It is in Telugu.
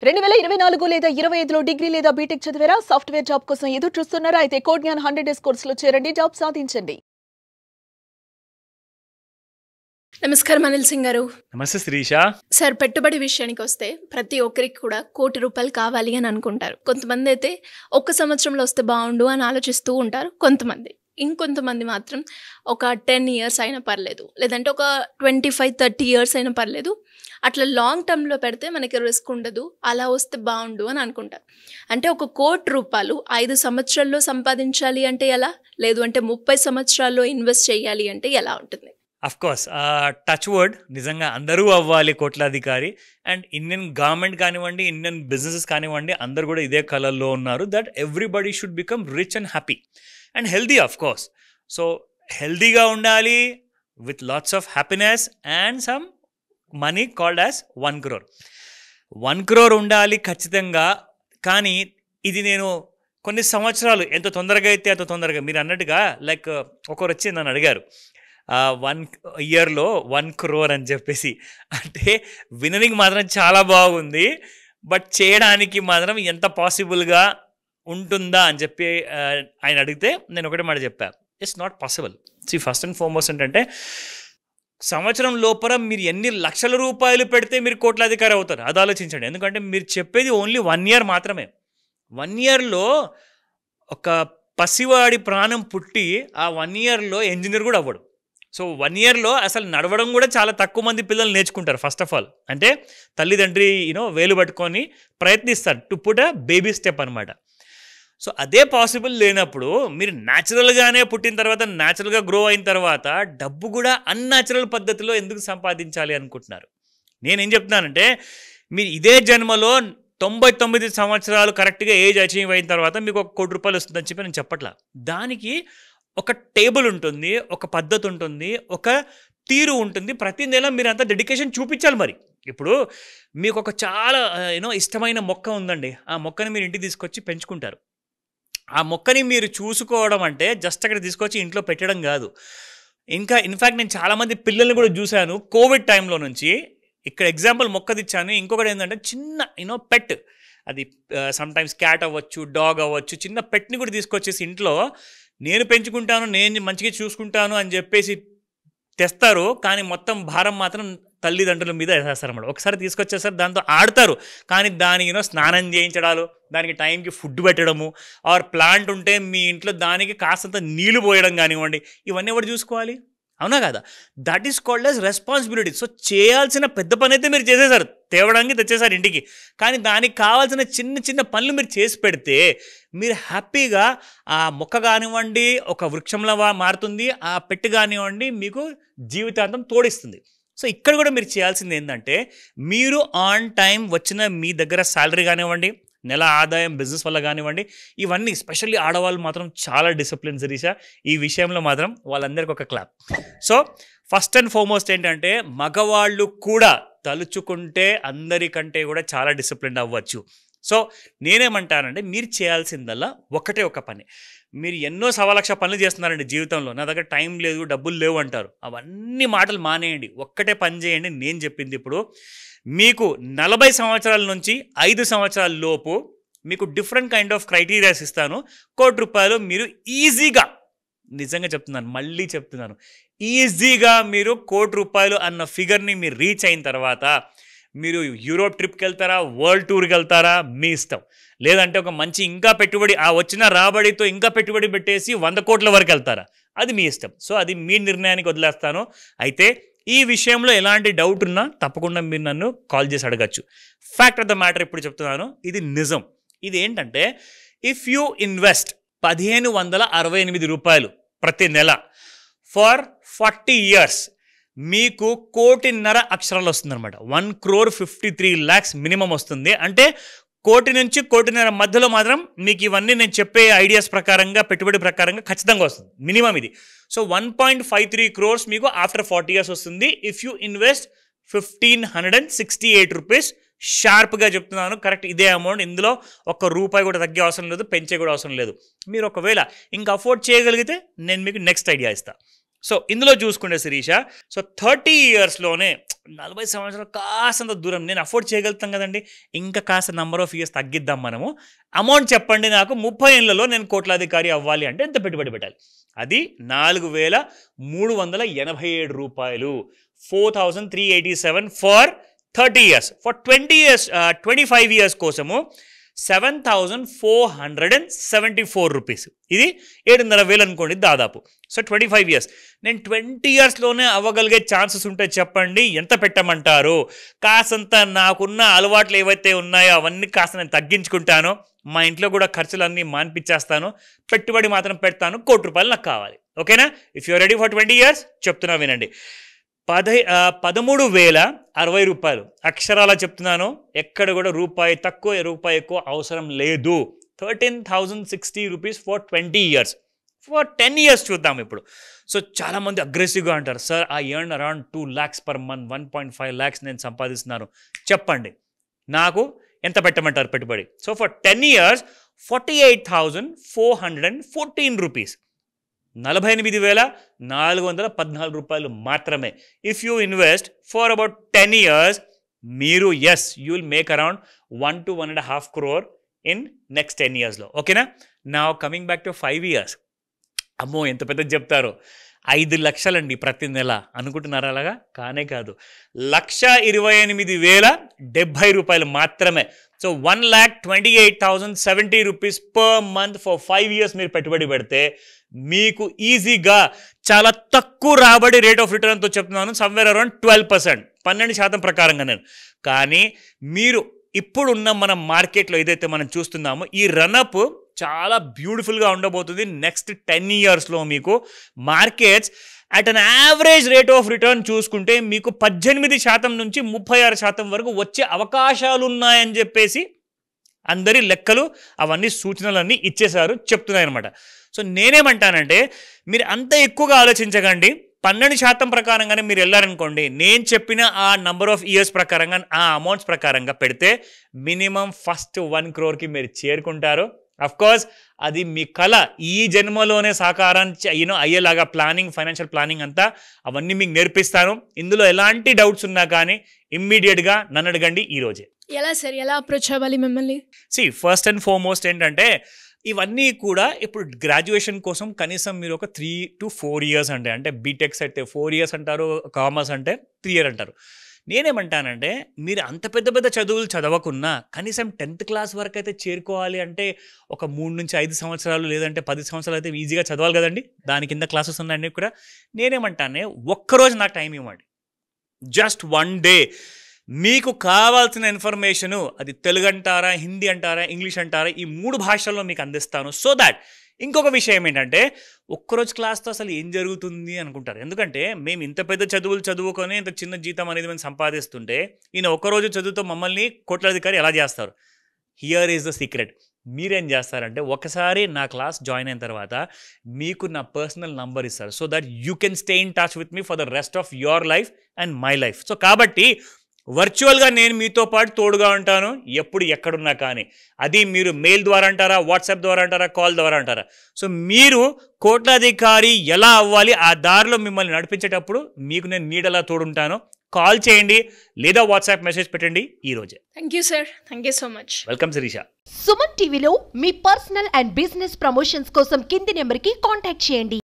2024 లేదా 25లో డిగ్రీ లేదా బీటెక్ చదివారా? సాఫ్ట్వేర్ జాబ్ కోసం ఎదురు చూస్తున్నారా? అయితే కోడ్ జ్ఞాన్ 100 డేస్ కోర్సులో చేరండి, జాబ్ సాధించండి. నమస్కారం అనిల్ సింగ్ గారు. నమస్తే శిరీష. సార్, పెట్టుబడి విషయానికి వస్తే ప్రతి ఒక్కరికి కూడా ₹1,00,00,000 కావాలి అని అనుకుంటారు. కొంతమంది అయితే ఒక్క సంవత్సరంలో వస్తే బాగుండు అని ఆలోచిస్తూ ఉంటారు. ఇంకొంతమంది మాత్రం ఒక 10 ఇయర్స్ అయినా పర్లేదు, లేదంటే ఒక 25-30 ఇయర్స్ అయినా పర్లేదు, అట్లా లాంగ్ టర్మ్లో పెడితే మనకి రిస్క్ ఉండదు, అలా వస్తే బాగుండు అని అనుకుంటారు. అంటే ఒక ₹1,00,00,000 5 సంవత్సరాల్లో సంపాదించాలి అంటే ఎలా, లేదు అంటే 30 సంవత్సరాల్లో ఇన్వెస్ట్ చేయాలి అంటే ఎలా ఉంటుంది? అఫ్ కోర్స్ టచ్ వర్డ్, నిజంగా అందరూ అవ్వాలి కోట్లాధికారి. అండ్ ఇండియన్ గవర్నమెంట్ కానివ్వండి, ఇండియన్ బిజినెసెస్ కానివ్వండి, అందరూ కూడా ఇదే కలర్లో ఉన్నారు that everybody should become rich and happy and healthy. Of course, so హెల్దీగా ఉండాలి with lots of happiness and some money called as 1 crore. 1 crore ఉండాలి ఖచ్చితంగా. కానీ ఇది నేను కొన్ని సంవత్సరాలు ఎంత తొందరగా అయితే అంత తొందరగా, మీరు అన్నట్టుగా లైక్ ఒకరు వచ్చి నన్ను అడిగారు 1 ఇయర్లో 1 crore అని చెప్పేసి. అంటే వినడానికి మాత్రం చాలా బాగుంది, బట్ చేయడానికి మాత్రం ఎంత పాసిబుల్గా ఉంటుందా అని చెప్పి ఆయన అడిగితే నేను ఒకటే మాట చెప్పాను, it's not possible. First and foremost ఏంటంటే సంవత్సరం లోపల మీరు ఎన్ని లక్షల రూపాయలు పెడితే మీరు కోట్లాధికారి అవుతారు అది ఆలోచించండి. ఎందుకంటే మీరు చెప్పేది ఓన్లీ 1 year మాత్రమే. 1 yearలో ఒక పసివాడి ప్రాణం పుట్టి ఆ 1 yearలో ఇంజనీర్ కూడా అవ్వడు. సో 1 yearలో అసలు నడవడం కూడా చాలా తక్కువ మంది పిల్లలు నేర్చుకుంటారు. ఫస్ట్ ఆఫ్ ఆల్ అంటే తల్లిదండ్రి వేలు పట్టుకొని ప్రయత్నిస్తారు to put a baby step అనమాట. సో అదే పాసిబుల్ లేనప్పుడు మీరు న్యాచురల్గానే పుట్టిన తర్వాత న్యాచురల్గా గ్రో అయిన తర్వాత డబ్బు కూడా అన్యాచురల్ పద్ధతిలో ఎందుకు సంపాదించాలి అనుకుంటున్నారు? నేనేం చెప్తున్నానంటే మీరు ఇదే జన్మలో 99 సంవత్సరాలు కరెక్ట్గా ఏజ్ అచీవ్ అయిన తర్వాత మీకు ₹1,00,00,000 వస్తుందని చెప్పి నేను చెప్పట్లా. దానికి ఒక టేబుల్ ఉంటుంది, ఒక పద్ధతి ఉంటుంది, ఒక తీరు ఉంటుంది. ప్రతి నెల మీరు అంత డెడికేషన్ చూపించాలి. మరి ఇప్పుడు మీకు ఒక చాలా ఇష్టమైన మొక్క ఉందండి, ఆ మొక్కని మీరు ఇంటికి తీసుకొచ్చి పెంచుకుంటారు. ఆ మొక్కని మీరు చూసుకోవడం అంటే జస్ట్ అక్కడ తీసుకొచ్చి ఇంట్లో పెట్టడం కాదు. ఇంకా ఇన్ఫ్యాక్ట్ నేను చాలామంది పిల్లల్ని కూడా చూశాను కోవిడ్ టైంలో నుంచి. ఇక్కడ ఎగ్జాంపుల్ మొక్క తెచ్చాను. ఇంకొకటి ఏంటంటే చిన్న పెట్, అది సమ్టైమ్స్ క్యాట్ అవ్వచ్చు, డాగ్ అవ్వచ్చు, చిన్న పెట్ని కూడా తీసుకొచ్చేసి ఇంట్లో నేను పెంచుకుంటాను, నేను మంచిగా చూసుకుంటాను అని చెప్పేసి తెస్తారు. కానీ మొత్తం భారం మాత్రం తల్లిదండ్రుల మీద వేసేస్తారన్నమాట. ఒకసారి తీసుకొచ్చేసారు, దాంతో ఆడతారు, కానీ దానికి స్నానం చేయించడాలు, దానికి టైంకి ఫుడ్ పెట్టడము, ఆర్ ప్లాంట్ ఉంటే మీ ఇంట్లో దానికి కాస్తంత నీళ్లు పోయడం కానివ్వండి, ఇవన్నీ ఎవరు చూసుకోవాలి? అవునా కదా? That is called as responsibility. So చేయాల్సిన పెద్ద పని అయితే మీరు చేసేసారు, తేవడానికి తెచ్చేసారు ఇంటికి, కానీ దానికి కావాల్సిన చిన్న చిన్న పనులు మీరు చేసి పెడితే మీరు హ్యాపీగా ఆ మొక్క కానివ్వండి ఒక వృక్షంలో మారుతుంది, ఆ పెట్టు కానివ్వండి మీకు జీవితాంతం తోడిస్తుంది. సో ఇక్కడ కూడా మీరు చేయాల్సింది ఏంటంటే మీరు ఆన్ టైం వచ్చిన మీ దగ్గర శాలరీ కానివ్వండి, నెల ఆదాయం బిజినెస్ వల్ల కానివ్వండి, ఇవన్నీ స్పెషల్లీ ఆడవాళ్ళు మాత్రం చాలా డిసిప్లిన్ శిరీష. ఈ విషయంలో మాత్రం వాళ్ళందరికీ ఒక clap. So first and foremost ఏంటంటే మగవాళ్ళు కూడా తలుచుకుంటే అందరికంటే కూడా చాలా డిసిప్లిన్ అవ్వచ్చు. సో నేనేమంటానంటే మీరు చేయాల్సిందల్లా ఒక పని. మీరు ఎన్నో 1,00,000 పనులు చేస్తున్నారండి జీవితంలో, నా దగ్గర టైం లేదు, డబ్బులు లేవు అంటారు. అవన్నీ మాటలు మానేయండి, ఒక్కటే పని చేయండి. నేను చెప్పింది ఇప్పుడు మీకు 40 సంవత్సరాల నుంచి 5 సంవత్సరాల లోపు మీకు డిఫరెంట్ కైండ్ ఆఫ్ క్రైటీరియాస్ ఇస్తాను. ₹1,00,00,000 మీరు ఈజీగా, నిజంగా చెప్తున్నాను, మళ్ళీ చెప్తున్నాను, ఈజీగా మీరు ₹1,00,00,000 అన్న ఫిగర్ని మీరు రీచ్ అయిన తర్వాత మీరు యూరోప్ ట్రిప్కి వెళ్తారా, వరల్డ్ టూర్కి వెళ్తారా, మీ ఇష్టం. లేదంటే ఒక మంచి ఇంకా పెట్టుబడి, ఆ వచ్చిన రాబడితో ఇంకా పెట్టుబడి పెట్టేసి 100 కోట్ల వరకు వెళ్తారా, అది మీ ఇష్టం. సో అది మీ నిర్ణయానికి వదిలేస్తాను. అయితే ఈ విషయంలో ఎలాంటి డౌట్ ఉన్నా తప్పకుండా మీరు నన్ను కాల్ చేసి అడగచ్చు. ఫ్యాక్ట్ ఆఫ్ ద మ్యాటర్ ఇప్పుడు చెప్తున్నాను, ఇది నిజం. ఇది ఏంటంటే ఇఫ్ యూ ఇన్వెస్ట్ ₹1,568 ప్రతి నెల ఫర్ 40 years మీకు 1,50,00,000 అక్షరాలు వస్తుందన్నమాట. 1,53,00,000 మినిమం వస్తుంది. అంటే 1,00,00,000 నుంచి 1,50,00,000 మధ్యలో మాత్రం మీకు ఇవన్నీ నేను చెప్పే ఐడియాస్ ప్రకారంగా, పెట్టుబడి ప్రకారంగా ఖచ్చితంగా వస్తుంది మినిమం ఇది. సో 1.53 crores మీకు ఆఫ్టర్ 40 years వస్తుంది ఇఫ్ యూ ఇన్వెస్ట్ ₹1,568. షార్ప్గా చెప్తున్నాను, కరెక్ట్ ఇదే అమౌంట్. ఇందులో ₹1 కూడా తగ్గే అవసరం లేదు, పెంచే కూడా అవసరం లేదు. మీరు ఒకవేళ ఇంకా అఫోర్డ్ చేయగలిగితే నేను మీకు నెక్స్ట్ ఐడియా ఇస్తాను. సో ఇందులో చూసుకుంటే శిరీష, సో 30 yearsలోనే 40 సంవత్సరాలు కాస్తంత దూరం, నేను అఫోర్డ్ చేయగలుగుతాం కదండి, ఇంకా కాస్త నెంబర్ ఆఫ్ ఇయర్స్ తగ్గిద్దాం మనము. అమౌంట్ చెప్పండి నాకు, 30 ఏళ్లలో నేను కోట్లాధికారి అవ్వాలి అంటే ఎంత పెట్టుబడి పెట్టాలి? అది 4,387 రూపాయలు. 4,387 for 30 years. For 20 years 25 years కోసము 7,474 రూపీస్. ఇది 7,500 అనుకోండి దాదాపు. So 25 years. నేను 20 yearsలోనే అవ్వగలిగే ఛాన్సెస్ ఉంటే చెప్పండి, ఎంత పెట్టమంటారు? కాసంత నాకున్న అలవాట్లు ఏవైతే ఉన్నాయో అవన్నీ కాస్త నేను తగ్గించుకుంటాను, మా ఇంట్లో కూడా ఖర్చులన్నీ మాన్పించేస్తాను, పెట్టుబడి మాత్రం పెడతాను, ₹1,00,00,000 నాకు కావాలి. ఓకేనా? If you're ready for 20 years చెప్తున్నా వినండి. 13,060 రూపాయలు. అక్షరాలా చెప్తున్నాను, ఎక్కడ కూడా రూపాయి తక్కువ రూపాయి ఎక్కువ అవసరం లేదు. 13,060 rupees for 20 years. For 10 years చూద్దాం ఇప్పుడు. సో చాలామంది అగ్రెసివ్గా అంటారు, sir I earn around 2 lakhs per month, 1.5 lakhs నేను సంపాదిస్తున్నాను, చెప్పండి నాకు ఎంత పెట్టమంటారు పెట్టుబడి? So for 10 years 48,414 rupees. 48,414 రూపాయలు మాత్రమే. If you invest for about 10 years, మీరు you will make around 1 to 1.5 crore in next 10 yearsలో. ఓకేనా? నా కమింగ్ బ్యాక్ టు 5 years. అమ్మో ఎంత పెద్దది చెప్తారో, 5 లక్షలండి ప్రతి నెల అనుకుంటున్నారా? అలాగా కానే కాదు, 1,28,070 రూపాయలు మాత్రమే. So 1,28,070 rupees per month for 5 years మీరు పెట్టుబడి పెడితే మీకు ఈజీగా చాలా తక్కువ రాబడి, రేట్ ఆఫ్ రిటర్న్తో చెప్తున్నాను, సమ్వేర్ అరౌండ్ 12%, 12% ప్రకారంగా నేను. కానీ మీరు ఇప్పుడున్న మన మార్కెట్లో ఏదైతే మనం చూస్తున్నామో ఈ రన్అప్ చాలా బ్యూటిఫుల్గా ఉండబోతుంది. నెక్స్ట్ 10 yearsలో మీకు markets at an average rate of return చూసుకుంటే మీకు 18% నుంచి 36% వరకు వచ్చే అవకాశాలు ఉన్నాయని చెప్పేసి అందరి లెక్కలు అవన్నీ సూచనలన్నీ ఇచ్చేశారు, చెప్తున్నాయన్నమాట. సో నేనేమంటానంటే మీరు అంత ఎక్కువగా ఆలోచించకండి, 12% ప్రకారంగానే మీరు వెళ్ళారనుకోండి, నేను చెప్పిన ఆ నంబర్ ఆఫ్ ఇయర్స్ ప్రకారంగా ఆ అమౌంట్స్ ప్రకారంగా పెడితే మినిమం ఫస్ట్ 1 crore మీరు చేరుకుంటారు. అఫ్కోర్స్ అది మీ కళ, ఈ జన్మలోనే సాకారం అయ్యేలాగా ప్లానింగ్, ఫైనాన్షియల్ ప్లానింగ్ అంతా అవన్నీ మీకు నేర్పిస్తాను. ఇందులో ఎలాంటి డౌట్స్ ఉన్నా కానీ ఇమ్మీడియట్గా నన్ను అడగండి ఈరోజే. ఎలా సార్, ఎలా అప్రోచ్ అవ్వాలి మిమ్మల్ని? ఫస్ట్ అండ్ ఫార్మోస్ట్ ఏంటంటే ఇవన్నీ కూడా ఇప్పుడు గ్రాడ్యుయేషన్ కోసం కనీసం మీరు ఒక 3 to 4 years అంటే బీటెక్స్ అయితే 4 years అంటారు, కామర్స్ అంటే 3 years అంటారు. నేనేమంటానంటే మీరు అంత పెద్ద పెద్ద చదువులు చదవకున్నా కనీసం 10th class వరకు అయితే చేరుకోవాలి అంటే ఒక 3 నుంచి 5 సంవత్సరాలు లేదంటే 10 సంవత్సరాలు అయితే ఈజీగా చదవాలి కదండి. దాని కింద క్లాసెస్ ఉన్నాయన్నీ కూడా. నేనేమంటానే ఒక్కరోజు నాకు టైం ఇవ్వండి, జస్ట్ 1 day. మీకు కావాల్సిన ఇన్ఫర్మేషను అది తెలుగు అంటారా, హిందీ అంటారా, ఇంగ్లీష్ అంటారా, ఈ 3 భాషల్లో మీకు అందిస్తాను. సో దాట్ ఇంకొక విషయం ఏంటంటే ఒక్కరోజు క్లాస్తో అసలు ఏం జరుగుతుంది అనుకుంటారు. ఎందుకంటే మేము ఇంత పెద్ద చదువులు చదువుకొని ఇంత చిన్న జీతం అనేది మేము సంపాదిస్తుంటే ఈయన ఒక్కరోజు చదువుతో మమ్మల్ని కోట్లాధికారి ఎలా చేస్తారు? Here is the secret. మీరేం చేస్తారంటే ఒకసారి నా క్లాస్ జాయిన్ అయిన తర్వాత మీకు నా పర్సనల్ నంబర్ ఇస్తారు. So that you can stay in touch with me for the rest of your life and my life. So కాబట్టి వర్చువల్గా నేను మీతో పాటు తోడుగా ఉంటాను ఎప్పుడు ఎక్కడున్నా కానీ. అది మీరు మెయిల్ ద్వారా అంటారా, వాట్సాప్ ద్వారా అంటారా, కాల్ ద్వారా అంటారా. సో మీరు కోట్లాధికారి ఎలా అవ్వాలి ఆ దారిలో మిమ్మల్ని నడిపించేటప్పుడు మీకు నేను నీడలా తోడుంటాను. కాల్ చేయండి లేదా వాట్సాప్ మెసేజ్ పెట్టండి ఈరోజే. Thank you sir, thank you so much. Welcome Shirisha. Suman టీవీలో మీ పర్సనల్ అండ్ బిజినెస్ ప్రమోషన్స్ కోసం కింది నెంబర్కి కాంటాక్ట్ చేయండి.